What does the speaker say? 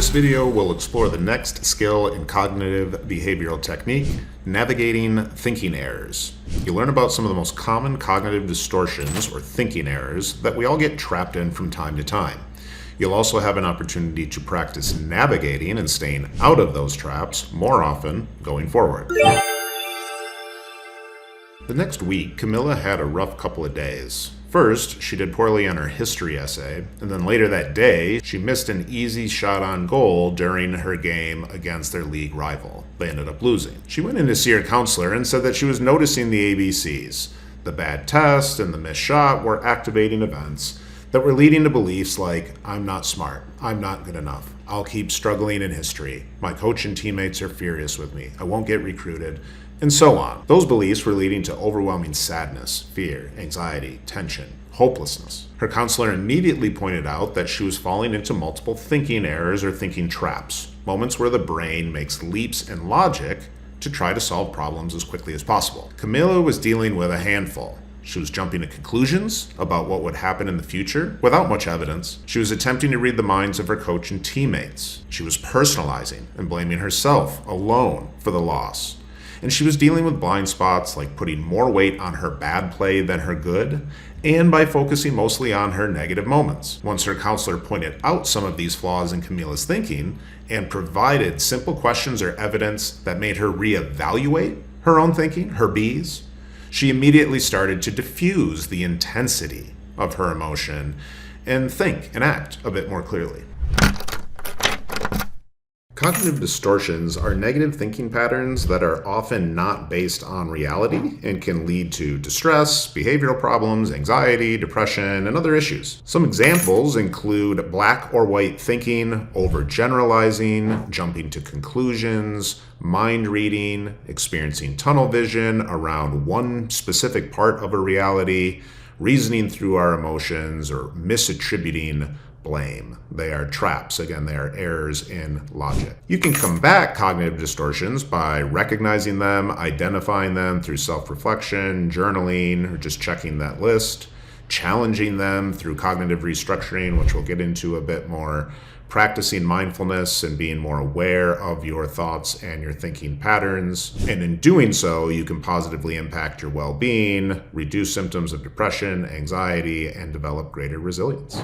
This video will explore the next skill in cognitive behavioral technique, navigating thinking errors. You'll learn about some of the most common cognitive distortions or thinking errors that we all get trapped in from time to time. You'll also have an opportunity to practice navigating and staying out of those traps more often going forward. The next week, Camilla had a rough couple of days. First, she did poorly on her history essay, and then later that day, she missed an easy shot on goal during her game against their league rival. They ended up losing. She went in to see her counselor and said that she was noticing the ABCs. The bad test and the missed shot were activating events that were leading to beliefs like, I'm not smart, I'm not good enough, I'll keep struggling in history, my coach and teammates are furious with me, I won't get recruited, and so on. Those beliefs were leading to overwhelming sadness, fear, anxiety, tension, hopelessness. Her counselor immediately pointed out that she was falling into multiple thinking errors or thinking traps, moments where the brain makes leaps in logic to try to solve problems as quickly as possible. Camilla was dealing with a handful. She was jumping to conclusions about what would happen in the future without much evidence. She was attempting to read the minds of her coach and teammates. She was personalizing and blaming herself alone for the loss. And she was dealing with blind spots like putting more weight on her bad play than her good, and by focusing mostly on her negative moments. Once her counselor pointed out some of these flaws in Camilla's thinking and provided simple questions or evidence that made her reevaluate her own thinking, her B's, she immediately started to diffuse the intensity of her emotion and think and act a bit more clearly. Cognitive distortions are negative thinking patterns that are often not based on reality and can lead to distress, behavioral problems, anxiety, depression, and other issues. Some examples include black or white thinking, overgeneralizing, jumping to conclusions, mind reading, experiencing tunnel vision around one specific part of a reality, reasoning through our emotions, or misattributing blame. They are traps. Again, they are errors in logic. You can combat cognitive distortions by recognizing them, identifying them through self-reflection, journaling, or just checking that list, challenging them through cognitive restructuring, which we'll get into a bit more, practicing mindfulness and being more aware of your thoughts and your thinking patterns. And in doing so, you can positively impact your well-being, reduce symptoms of depression, anxiety, and develop greater resilience.